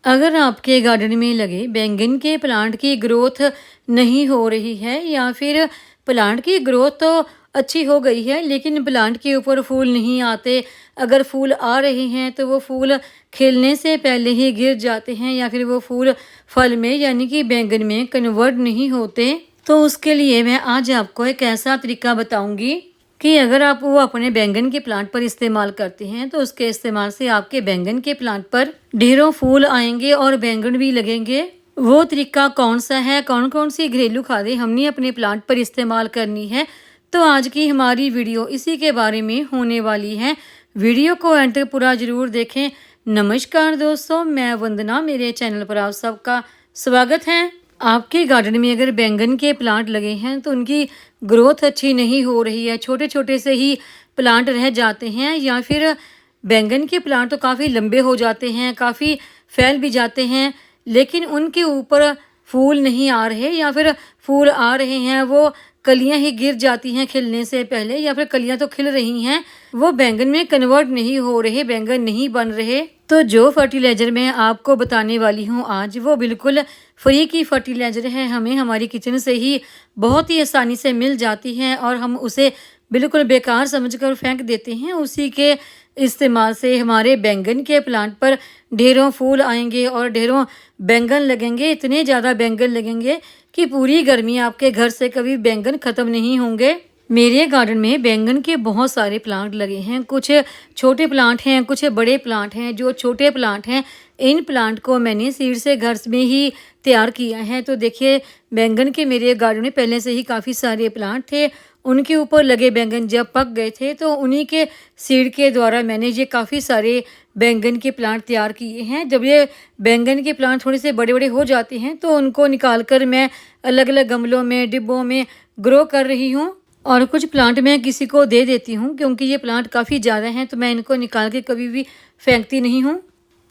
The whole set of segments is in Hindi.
अगर आपके गार्डन में लगे बैंगन के प्लांट की ग्रोथ नहीं हो रही है या फिर प्लांट की ग्रोथ तो अच्छी हो गई है लेकिन प्लांट के ऊपर फूल नहीं आते, अगर फूल आ रहे हैं तो वो फूल खिलने से पहले ही गिर जाते हैं या फिर वो फूल फल में यानी कि बैंगन में कन्वर्ट नहीं होते, तो उसके लिए मैं आज आपको एक ऐसा तरीका बताऊंगी कि अगर आप वो अपने बैंगन के प्लांट पर इस्तेमाल करते हैं तो उसके इस्तेमाल से आपके बैंगन के प्लांट पर ढेरों फूल आएंगे और बैंगन भी लगेंगे। वो तरीका कौन सा है, कौन कौन सी घरेलू खादें हमने अपने प्लांट पर इस्तेमाल करनी है, तो आज की हमारी वीडियो इसी के बारे में होने वाली है। वीडियो को एंड तक पूरा जरूर देखें। नमस्कार दोस्तों, मैं वंदना, मेरे चैनल पर आप सबका स्वागत है। आपके गार्डन में अगर बैंगन के प्लांट लगे हैं तो उनकी ग्रोथ अच्छी नहीं हो रही है, छोटे छोटे से ही प्लांट रह जाते हैं या फिर बैंगन के प्लांट तो काफ़ी लंबे हो जाते हैं, काफ़ी फैल भी जाते हैं, लेकिन उनके ऊपर फूल नहीं आ रहे या फिर फूल आ रहे हैं वो कलियां ही गिर जाती हैं खिलने से पहले, या फिर कलियां तो खिल रही हैं वो बैंगन में कन्वर्ट नहीं हो रहे, बैंगन नहीं बन रहे। तो जो फर्टिलाइज़र मैं आपको बताने वाली हूँ आज वो बिल्कुल फ्री की फर्टिलाइज़र है, हमें हमारी किचन से ही बहुत ही आसानी से मिल जाती है और हम उसे बिल्कुल बेकार समझकर फेंक देते हैं। उसी के इस्तेमाल से हमारे बैंगन के प्लांट पर ढेरों फूल आएंगे और ढेरों बैंगन लगेंगे, इतने ज़्यादा बैंगन लगेंगे कि पूरी गर्मी आपके घर से कभी बैंगन ख़त्म नहीं होंगे। मेरे गार्डन में बैंगन के बहुत सारे प्लांट लगे हैं, कुछ छोटे प्लांट हैं, कुछ बड़े प्लांट हैं। जो छोटे प्लांट हैं इन प्लांट को मैंने सीड से घर में ही तैयार किया है। तो देखिए, बैंगन के मेरे गार्डन में पहले से ही काफ़ी सारे प्लांट थे, उनके ऊपर लगे बैंगन जब पक गए थे तो उन्हीं के सीड के द्वारा मैंने ये काफ़ी सारे बैंगन के प्लांट तैयार किए हैं। जब ये बैंगन के प्लांट थोड़े से बड़े बड़े हो जाते हैं तो उनको निकाल कर मैं अलग अलग गमलों में, डिब्बों में ग्रो कर रही हूँ और कुछ प्लांट मैं किसी को दे देती हूँ क्योंकि ये प्लांट काफ़ी ज़्यादा हैं तो मैं इनको निकाल के कभी भी फेंकती नहीं हूँ।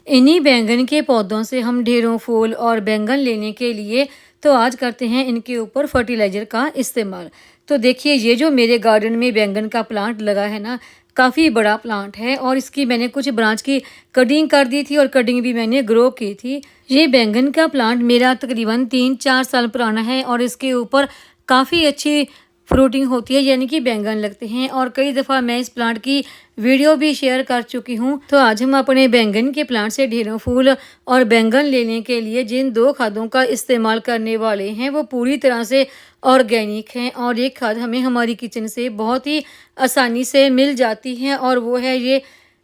इन्हीं बैंगन के पौधों से हम ढेरों फूल और बैंगन लेने के लिए तो आज करते हैं इनके ऊपर फर्टिलाइज़र का इस्तेमाल। तो देखिए, ये जो मेरे गार्डन में बैंगन का प्लांट लगा है ना, काफ़ी बड़ा प्लांट है और इसकी मैंने कुछ ब्रांच की कटिंग कर दी थी और कटिंग भी मैंने ग्रो की थी। ये बैंगन का प्लांट मेरा तकरीबन 3-4 साल पुराना है और इसके ऊपर काफ़ी अच्छी फ्रूटिंग होती है, यानी कि बैंगन लगते हैं और कई दफ़ा मैं इस प्लांट की वीडियो भी शेयर कर चुकी हूँ। तो आज हम अपने बैंगन के प्लांट से ढेरों फूल और बैंगन लेने के लिए जिन 2 खादों का इस्तेमाल करने वाले हैं वो पूरी तरह से ऑर्गेनिक हैं और एक खाद हमें हमारी किचन से बहुत ही आसानी से मिल जाती है और वो है ये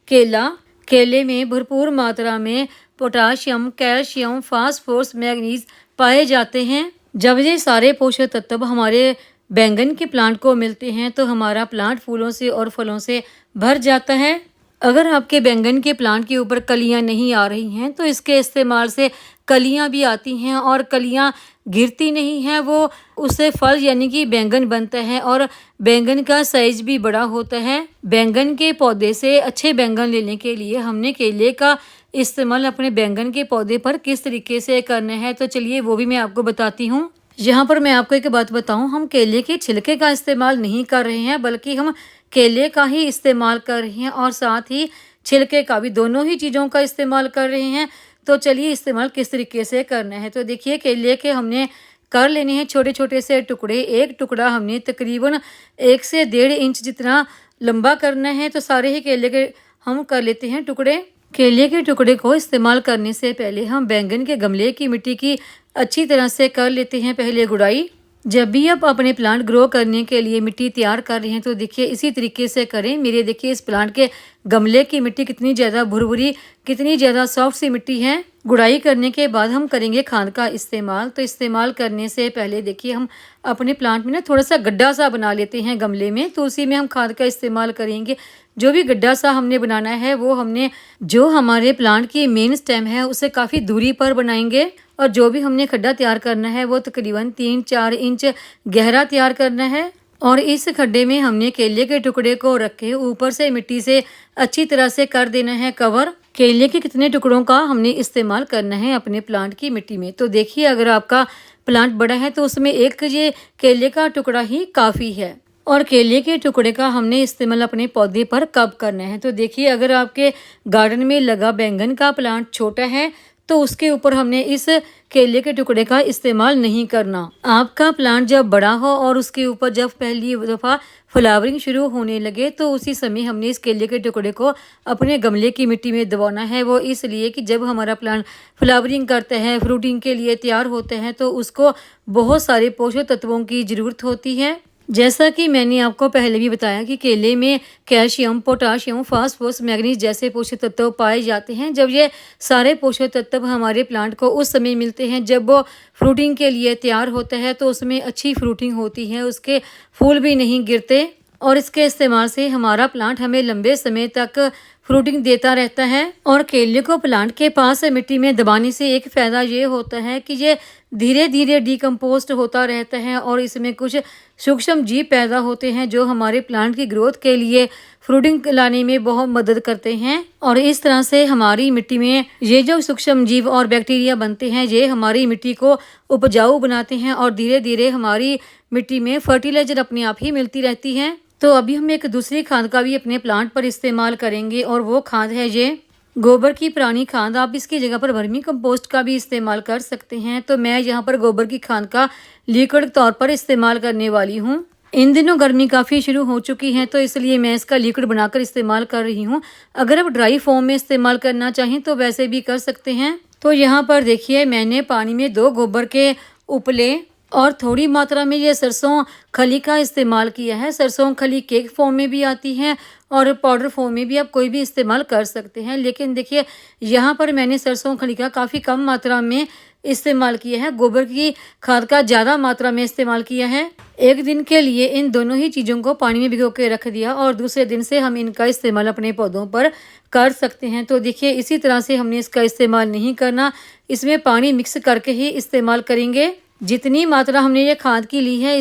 केला। केले में भरपूर मात्रा में पोटाशियम, कैल्शियम, फास्फोरस, मैग्नीज पाए जाते हैं। जब ये सारे पोषक तत्व हमारे बैंगन के प्लांट को मिलते हैं तो हमारा प्लांट फूलों से और फलों से भर जाता है। अगर आपके बैंगन के प्लांट के ऊपर कलियां नहीं आ रही हैं तो इसके इस्तेमाल से कलियां भी आती हैं और कलियां गिरती नहीं हैं, वो उससे फल यानी कि बैंगन बनता है और बैंगन का साइज भी बड़ा होता है। बैंगन के पौधे से अच्छे बैंगन लेने के लिए हमने केले का इस्तेमाल अपने बैंगन के पौधे पर किस तरीके से करना है तो चलिए वो भी मैं आपको बताती हूँ। यहाँ पर मैं आपको एक बात बताऊँ, हम केले के छिलके का इस्तेमाल नहीं कर रहे हैं बल्कि हम केले का ही इस्तेमाल कर रहे हैं और साथ ही छिलके का भी, दोनों ही चीज़ों का इस्तेमाल कर रहे हैं। तो चलिए इस्तेमाल किस तरीके से करना है। तो देखिए, केले के हमने कर लेने हैं छोटे छोटे से टुकड़े। एक टुकड़ा हमने तकरीबन 1 से 1.5 इंच जितना लंबा करना है। तो सारे ही केले के हम कर लेते हैं टुकड़े। केले के टुकड़े को इस्तेमाल करने से पहले हम बैंगन के गमले की मिट्टी की अच्छी तरह से कर लेते हैं पहले गुड़ाई। जब भी आप अपने प्लांट ग्रो करने के लिए मिट्टी तैयार कर रहे हैं तो देखिए इसी तरीके से करें। मेरे देखिए इस प्लांट के गमले की मिट्टी कितनी ज़्यादा भुरभुरी, कितनी ज़्यादा सॉफ्ट सी मिट्टी है। गुड़ाई करने के बाद हम करेंगे खाद का इस्तेमाल। तो इस्तेमाल करने से पहले देखिए हम अपने प्लांट में ना थोड़ा सा गड्ढा सा बना लेते हैं गमले में, तो उसी में हम खाद का इस्तेमाल करेंगे। जो भी गड्ढा सा हमने बनाना है वो हमने जो हमारे प्लांट की मेन स्टेम है उसे काफ़ी दूरी पर बनाएंगे और जो भी हमने खड्डा तैयार करना है वो तकरीबन 3-4 इंच गहरा तैयार करना है। और इस खड्डे में हमने केले के टुकड़े को रख के ऊपर से मिट्टी से अच्छी तरह से कर देना है कवर। केले के कितने टुकड़ों का हमने इस्तेमाल करना है अपने प्लांट की मिट्टी में। तो देखिए, अगर आपका प्लांट बड़ा है तो उसमें एक ये केले का टुकड़ा ही काफ़ी है। और केले के टुकड़े का हमने इस्तेमाल अपने पौधे पर कब करना है। तो देखिए, अगर आपके गार्डन में लगा बैंगन का प्लांट छोटा है तो उसके ऊपर हमने इस केले के टुकड़े का इस्तेमाल नहीं करना। आपका प्लांट जब बड़ा हो और उसके ऊपर जब पहली दफ़ा फ्लावरिंग शुरू होने लगे तो उसी समय हमने इस केले के टुकड़े को अपने गमले की मिट्टी में दबाना है। वो इसलिए कि जब हमारा प्लांट फ्लावरिंग करता है, फ्रूटिंग के लिए तैयार होते हैं, तो उसको बहुत सारे पोषक तत्वों की ज़रूरत होती है। जैसा कि मैंने आपको पहले भी बताया कि केले में कैल्शियम, पोटाशियम, फास्फोरस, मैग्नीज जैसे पोषक तत्व पाए जाते हैं। जब ये सारे पोषक तत्व हमारे प्लांट को उस समय मिलते हैं जब वो फ्रूटिंग के लिए तैयार होता है, तो उसमें अच्छी फ्रूटिंग होती है, उसके फूल भी नहीं गिरते और इसके इस्तेमाल से हमारा प्लांट हमें लंबे समय तक फ्रूटिंग देता रहता है। और केले को प्लांट के पास मिट्टी में दबाने से एक फ़ायदा ये होता है कि ये धीरे धीरे डिकम्पोस्ट होता रहता है और इसमें कुछ सूक्ष्म जीव पैदा होते हैं जो हमारे प्लांट की ग्रोथ के लिए फ्रूटिंग लाने में बहुत मदद करते हैं। और इस तरह से हमारी मिट्टी में ये जो सूक्ष्म जीव और बैक्टीरिया बनते हैं, ये हमारी मिट्टी को उपजाऊ बनाते हैं और धीरे धीरे हमारी मिट्टी में फर्टिलाइजर अपने आप ही मिलती रहती है। तो अभी हम एक दूसरी खाद का भी अपने प्लांट पर इस्तेमाल करेंगे और वो खाद है ये गोबर की पुरानी खाद। आप इसकी जगह पर वर्मी कंपोस्ट का भी इस्तेमाल कर सकते हैं। तो मैं यहाँ पर गोबर की खाद का लिक्विड तौर पर इस्तेमाल करने वाली हूँ। इन दिनों गर्मी काफ़ी शुरू हो चुकी है, तो इसलिए मैं इसका लिक्विड बनाकर इस्तेमाल कर रही हूँ। अगर आप ड्राई फॉर्म में इस्तेमाल करना चाहें तो वैसे भी कर सकते हैं। तो यहाँ पर देखिए, मैंने पानी में 2 गोबर के उपले और थोड़ी मात्रा में ये सरसों खली का इस्तेमाल किया है। सरसों खली केक फॉर्म में भी आती है और पाउडर फॉर्म में भी आप कोई भी इस्तेमाल कर सकते हैं। लेकिन देखिए, यहाँ पर मैंने सरसों खली का काफ़ी कम मात्रा में इस्तेमाल किया है, गोबर की खाद का ज़्यादा मात्रा में इस्तेमाल किया है। एक दिन के लिए इन दोनों ही चीज़ों को पानी में भिगो के रख दिया और दूसरे दिन से हम इनका इस्तेमाल अपने पौधों पर कर सकते हैं। तो देखिए, इसी तरह से हमने इसका इस्तेमाल नहीं करना, इसमें पानी मिक्स करके ही इस्तेमाल करेंगे। जितनी मात्रा हमने ये खाद की ली है,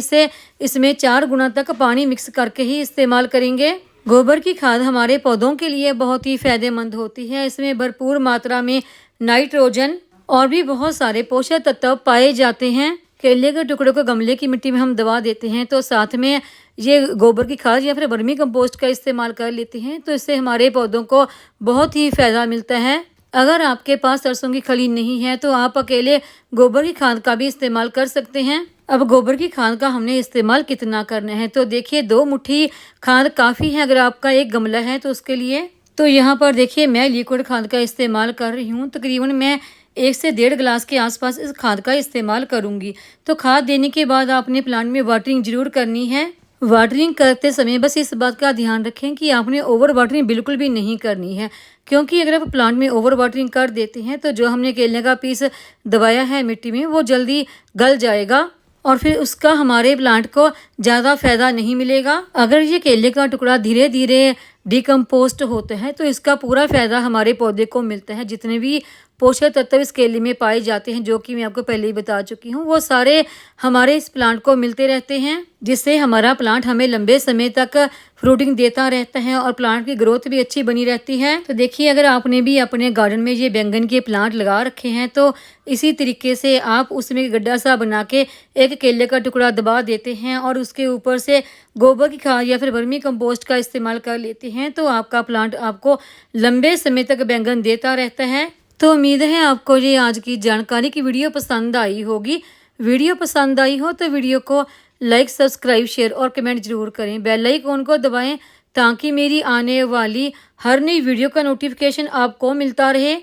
इसमें 4 गुना तक पानी मिक्स करके ही इस्तेमाल करेंगे। गोबर की खाद हमारे पौधों के लिए बहुत ही फ़ायदेमंद होती है। इसमें भरपूर मात्रा में नाइट्रोजन और भी बहुत सारे पोषक तत्व पाए जाते हैं। केले के टुकड़ों को गमले की मिट्टी में हम दबा देते हैं तो साथ में ये गोबर की खाद या फिर वर्मी कंपोस्ट का इस्तेमाल कर लेते हैं, तो इससे हमारे पौधों को बहुत ही फ़ायदा मिलता है। अगर आपके पास सरसों की खली नहीं है तो आप अकेले गोबर की खाद का भी इस्तेमाल कर सकते हैं। अब गोबर की खाद का हमने इस्तेमाल कितना करना है, तो देखिए 2 मुट्ठी खाद काफ़ी है अगर आपका एक गमला है तो उसके लिए। तो यहाँ पर देखिए, मैं लिक्विड खाद का इस्तेमाल कर रही हूँ। तकरीबन मैं 1 से 1.5 गिलास के आसपास इस खाद का इस्तेमाल करूँगी। तो खाद देने के बाद आपने प्लांट में वाटरिंग ज़रूर करनी है। वाटरिंग करते समय बस इस बात का ध्यान रखें कि आपने ओवर वाटरिंग बिल्कुल भी नहीं करनी है, क्योंकि अगर आप प्लांट में ओवर वाटरिंग कर देते हैं तो जो हमने केले का पीस दबाया है मिट्टी में, वो जल्दी गल जाएगा और फिर उसका हमारे प्लांट को ज़्यादा फ़ायदा नहीं मिलेगा। अगर ये केले का टुकड़ा धीरे धीरे डिकम्पोस्ट होता है तो इसका पूरा फ़ायदा हमारे पौधे को मिलता है। जितने भी पोषक तत्व इस केले में पाए जाते हैं, जो कि मैं आपको पहले ही बता चुकी हूँ, वो सारे हमारे इस प्लांट को मिलते रहते हैं, जिससे हमारा प्लांट हमें लंबे समय तक फ्रूटिंग देता रहता है और प्लांट की ग्रोथ भी अच्छी बनी रहती है। तो देखिए, अगर आपने भी अपने गार्डन में ये बैंगन के प्लांट लगा रखे हैं तो इसी तरीके से आप उसमें गड्ढा सा बना के एक केले का टुकड़ा दबा देते हैं और उसके ऊपर से गोबर की खाद या फिर वर्मी कंपोस्ट का इस्तेमाल कर लेते हैं, तो आपका प्लांट आपको लंबे समय तक बैंगन देता रहता है। तो उम्मीद है आपको ये आज की जानकारी की वीडियो पसंद आई होगी। वीडियो पसंद आई हो तो वीडियो को लाइक, सब्सक्राइब, शेयर और कमेंट जरूर करें। बेल आइकन को दबाएं ताकि मेरी आने वाली हर नई वीडियो का नोटिफिकेशन आपको मिलता रहे।